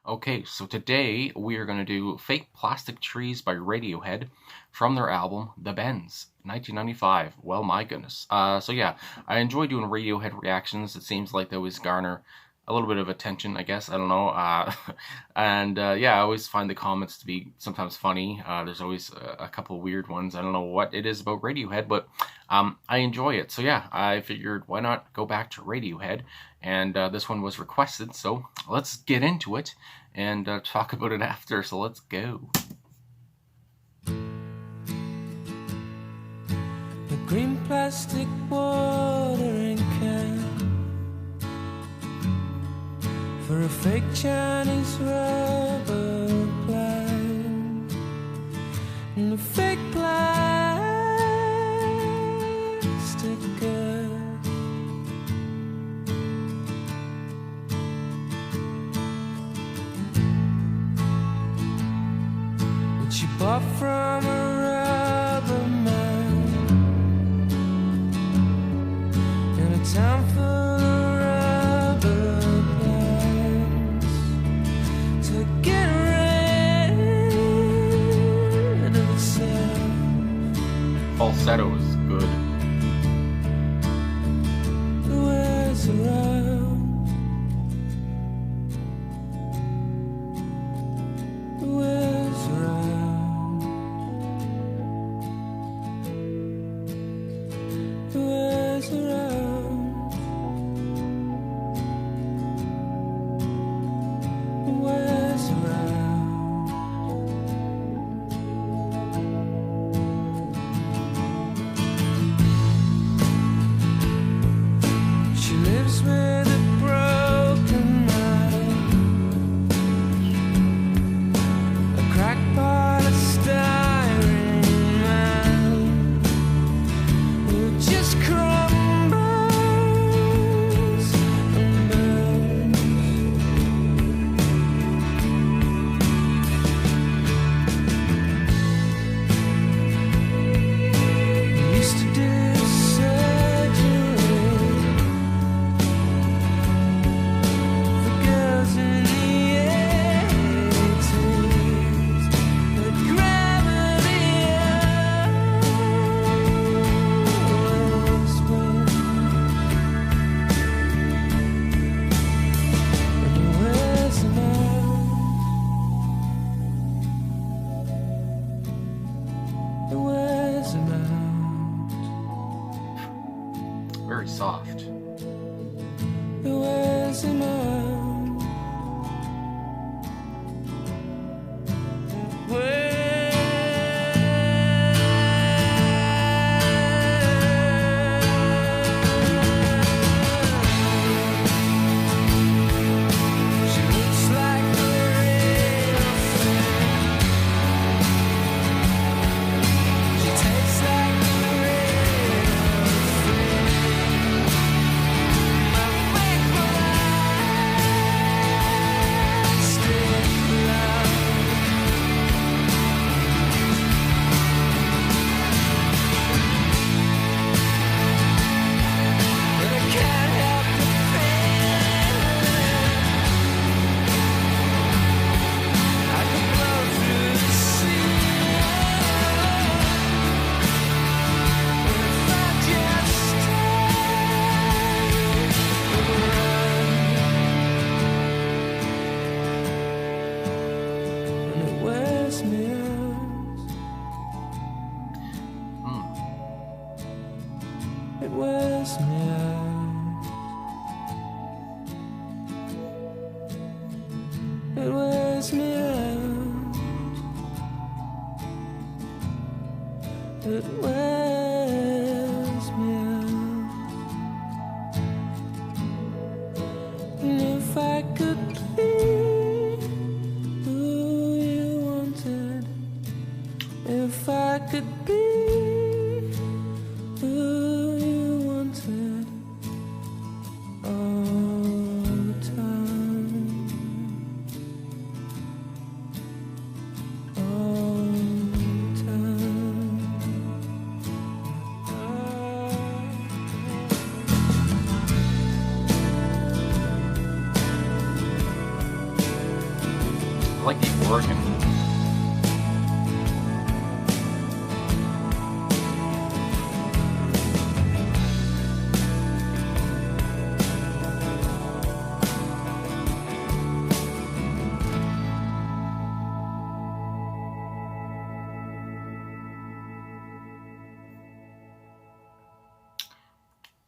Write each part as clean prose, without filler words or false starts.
Okay, so today we are going to do Fake Plastic Trees by Radiohead from their album The Bends, 1995. Well, my goodness. So yeah, I enjoy doing Radiohead reactions. It seems like they always garner a little bit of attention, I guess. I don't know. And yeah, I always find the comments to be sometimes funny. There's always a couple weird ones. I don't know what it is about Radiohead, but I enjoy it. So yeah, I figured why not go back to Radiohead, and this one was requested, so let's get into it and talk about it after. So let's go. The green plastic watering can for a fake Chinese rubber plant and a fake plastic girl. Which you bought from a rubber man in a town full of rubber plants to get rid of itself. Falsetto is good. It wears around. It wears around. It wears around. It wears around. She lives with a broken mind, a crackpot, a styrene man who just crumbles and burns. We used to do surgery for girls in the 80s, but gravity always wins, and it wears them out. It wears them out. Very soft. It wears them out. She looks like a real thing. She tastes like a real thing. My fake plastic love. But I can't help but feel I could blow through the ceiling if I just stayed. And it wears me out. It wears me out. It wears me out. It wears me out. And if I could be who you wanted, if I could be who you wanted all the time, all the time. like the organ.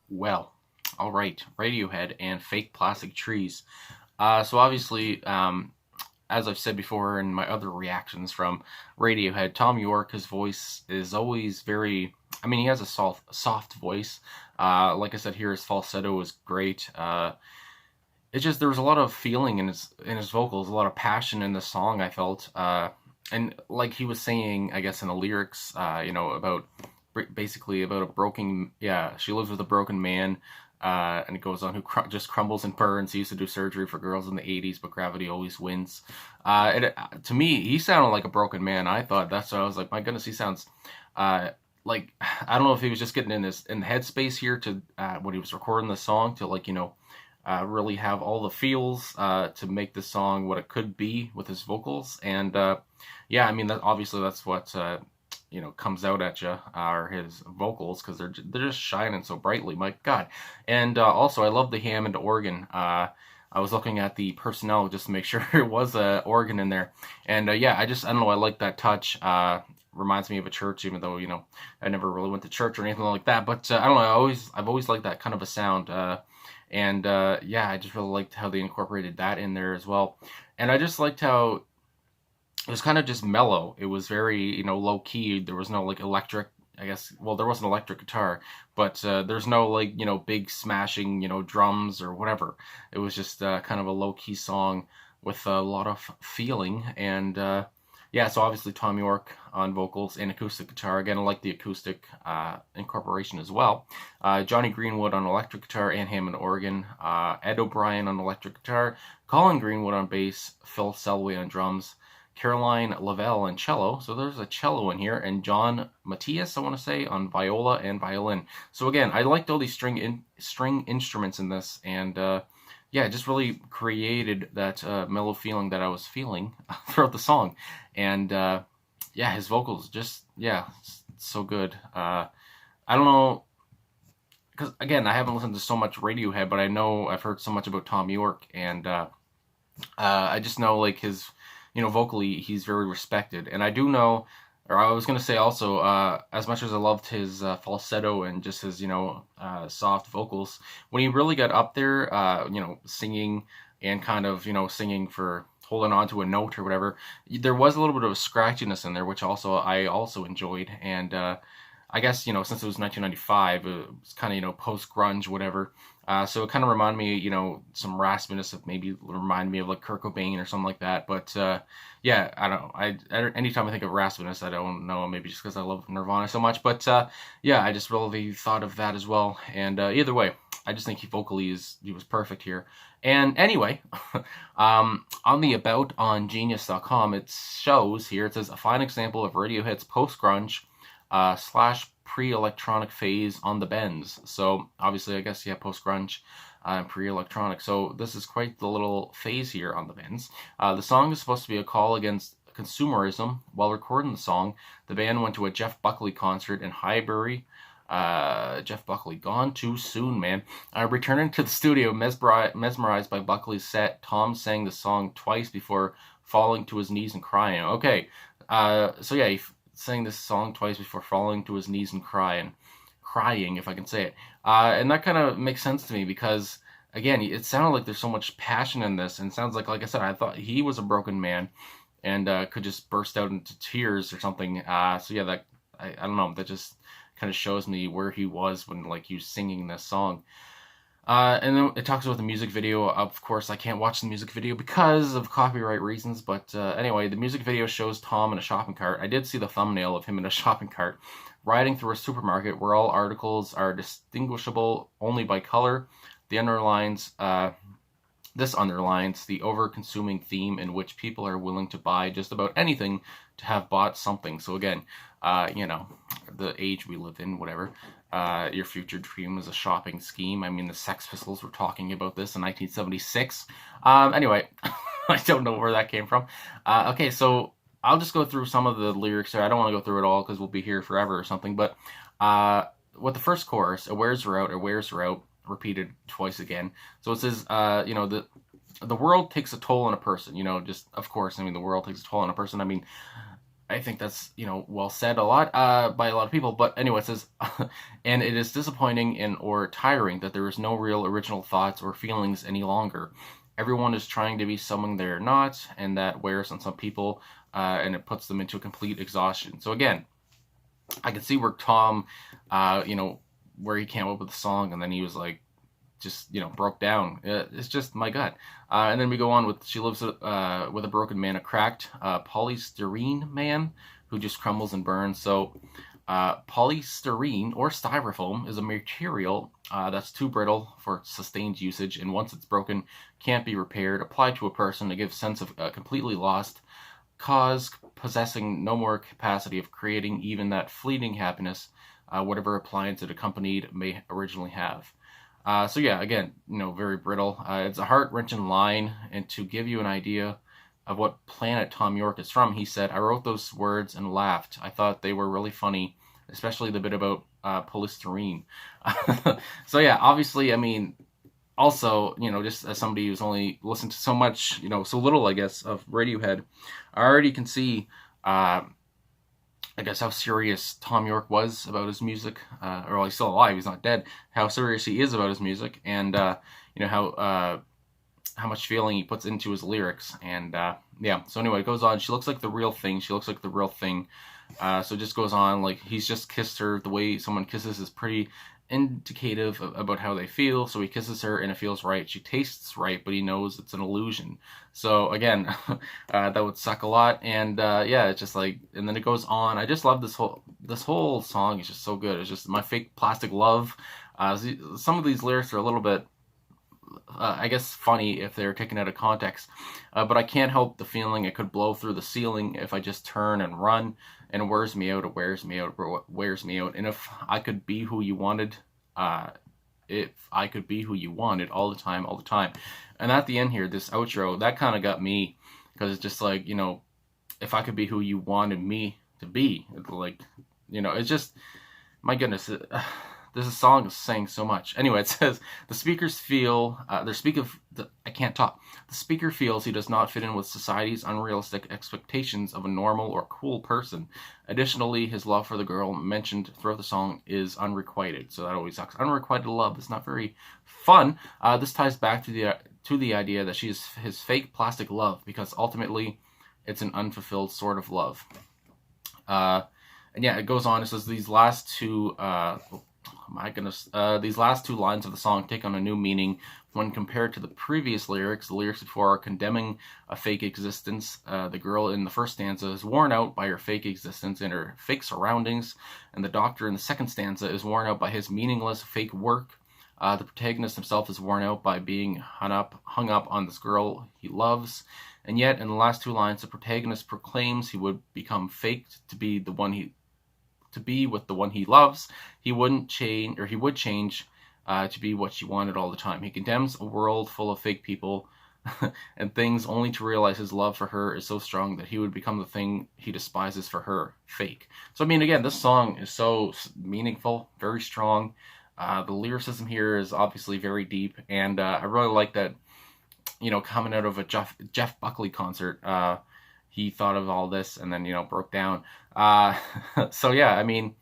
Well, all right, Radiohead and Fake Plastic Trees. So obviously, as I've said before in my other reactions from Radiohead, Thom Yorke, his voice is always very. I mean, he has a soft voice. Like I said here, his falsetto is great. It's just there was a lot of feeling in his vocals, a lot of passion in the song. I felt, and like he was saying, I guess in the lyrics, about basically about a broken. Yeah, she lives with a broken man. And it goes on, who just crumbles and burns. He used to do surgery for girls in the 80s, but gravity always wins. To me, he sounded like a broken man. I thought that's what I was like, my goodness, he sounds like, I don't know if he was just getting in the headspace here to when he was recording the song to really have all the feels to make the song what it could be with his vocals. And yeah, I mean, that's what comes out at you are his vocals, because they're just shining so brightly. My God. And also, I love the Hammond organ. I was looking at the personnel just to make sure it was a organ in there. And yeah, I don't know, I like that touch. Reminds me of a church, even though I never really went to church or anything like that. But I don't know, I've always liked that kind of a sound. And yeah, I just really liked how they incorporated that in there as well. And I just liked how it was kind of just mellow. It was very, low key. There was no like electric, I guess. Well, there was an electric guitar, but there's no like, big smashing, drums or whatever. It was just kind of a low key song with a lot of feeling. And yeah, so obviously Thom Yorke on vocals and acoustic guitar. Again, I like the acoustic incorporation as well. Johnny Greenwood on electric guitar and Hammond organ. Ed O'Brien on electric guitar. Colin Greenwood on bass. Phil Selway on drums. Caroline Lavelle on cello, so there's a cello in here, and John Matthias, I want to say, on viola and violin. So again, I liked all these string instruments in this, and yeah, it just really created that mellow feeling that I was feeling throughout the song. And yeah, his vocals just, yeah, so good. I don't know, because again, I haven't listened to so much Radiohead, but I know I've heard so much about Thom Yorke, and I just know like his, vocally he's very respected. And I do know, or I was going to say also, as much as I loved his falsetto and just his, soft vocals, when he really got up there, singing and kind of, singing for holding on to a note or whatever, there was a little bit of a scratchiness in there, which I also enjoyed. And I guess, since it was 1995, it was kind of, post-grunge, whatever. So it kind of reminded me, some raspiness of maybe remind me of like Kurt Cobain or something like that. But yeah, I don't know. Anytime I think of raspiness, I don't know, maybe just because I love Nirvana so much. But yeah, I just really thought of that as well. And either way, I just think he was perfect here. And anyway, on the About on Genius.com, it shows here, it says, a fine example of Radiohead's post-grunge / pre-electronic phase on the bends. So obviously, I guess, yeah, post-grunge and pre-electronic. So this is quite the little phase here on the bends. The song is supposed to be a call against consumerism. While recording the song, the band went to a Jeff Buckley concert in Highbury. Jeff Buckley, gone too soon, man. Returning to the studio, mesmerized by Buckley's set, Thom sang the song twice before falling to his knees and crying. Okay, so yeah, he sang this song twice before falling to his knees and crying, if I can say it. And that kind of makes sense to me, because again, it sounded like there's so much passion in this, and it sounds like I said, I thought he was a broken man and could just burst out into tears or something. So yeah, that I don't know, that just kind of shows me where he was when like he was singing this song. And then it talks about the music video. Of course, I can't watch the music video because of copyright reasons. But anyway, the music video shows Thom in a shopping cart. I did see the thumbnail of him in a shopping cart riding through a supermarket where all articles are distinguishable only by color. This underlines the over-consuming theme in which people are willing to buy just about anything to have bought something. So again, the age we live in, whatever. Your future dream is a shopping scheme. I mean, the Sex Pistols were talking about this in 1976. Anyway, I don't know where that came from. Okay, so I'll just go through some of the lyrics here. I don't want to go through it all because we'll be here forever or something. But with the first chorus, "It wears her out, it wears her out," repeated twice again. So it says, the world takes a toll on a person. Just of course, I mean, the world takes a toll on a person. I mean, I think that's well said a lot by a lot of people. But anyway, it says, and it is disappointing and or tiring that there is no real original thoughts or feelings any longer. Everyone is trying to be someone they're not, and that wears on some people, and it puts them into a complete exhaustion. So again, I can see where Thom, where he came up with the song, and then he was like, just broke down. It's just my gut. And then we go on with "She lives with a broken man, a cracked polystyrene man who just crumbles and burns." So polystyrene or styrofoam is a material that's too brittle for sustained usage, and once it's broken, can't be repaired. Applied to a person to give sense of completely lost cause, possessing no more capacity of creating even that fleeting happiness, whatever appliance it accompanied may originally have. So yeah, again, very brittle. It's a heart-wrenching line, and to give you an idea of what planet Thom Yorke is from, he said, "I wrote those words and laughed. I thought they were really funny, especially the bit about polystyrene." So yeah, obviously, I mean, also, just as somebody who's only listened to so much, so little, I guess, of Radiohead, I already can see, I guess, how serious Thom Yorke was about his music, or well, he's still alive, he's not dead, how serious he is about his music, and, how much feeling he puts into his lyrics, and, yeah, so anyway, it goes on, "She looks like the real thing, she looks like the real thing," so it just goes on, like, he's just kissed her. The way someone kisses is pretty indicative about how they feel, so he kisses her and it feels right. She tastes right, but he knows it's an illusion. So again, that would suck a lot. And yeah, it's just like, and then it goes on. I just love this whole song is just so good. It's just my fake plastic love. Some of these lyrics are a little bit, I guess, funny if they're taken out of context, but I can't help the feeling it could blow through the ceiling if I just turn and run, and it wears me out, it wears me out, it wears me out. And if I could be who you wanted, if I could be who you wanted all the time, all the time. And at the end here, this outro, that kind of got me, because it's just like, if I could be who you wanted me to be, like, it's just, my goodness, this song is saying so much. Anyway, it says, "The speakers feel, I can't talk. The speaker feels he does not fit in with society's unrealistic expectations of a normal or cool person. Additionally, his love for the girl mentioned throughout the song is unrequited." So that always sucks. Unrequited love is not very fun. This ties back to the idea that she is his fake plastic love, because ultimately it's an unfulfilled sort of love. And yeah, it goes on. It says, "These last two, my goodness, these last two lines of the song take on a new meaning when compared to the previous lyrics. The lyrics before are condemning a fake existence. The girl in the first stanza is worn out by her fake existence and her fake surroundings, and the doctor in the second stanza is worn out by his meaningless fake work. The protagonist himself is worn out by being hung up on this girl he loves, and yet in the last two lines, the protagonist proclaims he would become faked to be with the one he loves. He would change to be what she wanted all the time. He condemns a world full of fake people and things, only to realize his love for her is so strong that he would become the thing he despises for her, fake." So I mean, again, this song is so meaningful, very strong. The lyricism here is obviously very deep, and I really like that, coming out of a Jeff Buckley concert, he thought of all this and then, broke down. So yeah, I mean,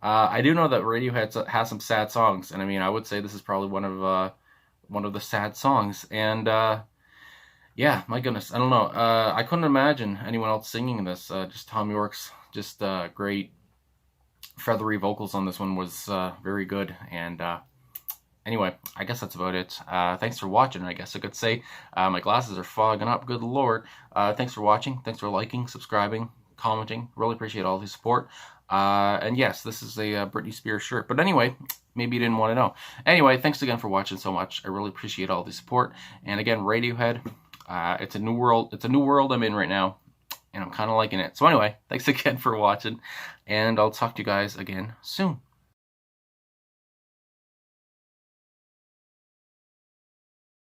I do know that Radiohead has some sad songs, and I mean, I would say this is probably one of the sad songs. And yeah, my goodness, I don't know. I couldn't imagine anyone else singing this. Just Thom Yorke's just great feathery vocals on this one was very good. And anyway, I guess that's about it. Thanks for watching, I guess I could say. My glasses are fogging up, good lord. Thanks for watching. Thanks for liking, subscribing, commenting. Really appreciate all the support. And yes, this is a Britney Spears shirt. But anyway, maybe you didn't want to know. Anyway, thanks again for watching so much. I really appreciate all the support. And again, Radiohead, it's a new world. It's a new world I'm in right now, and I'm kind of liking it. So anyway, thanks again for watching, and I'll talk to you guys again soon.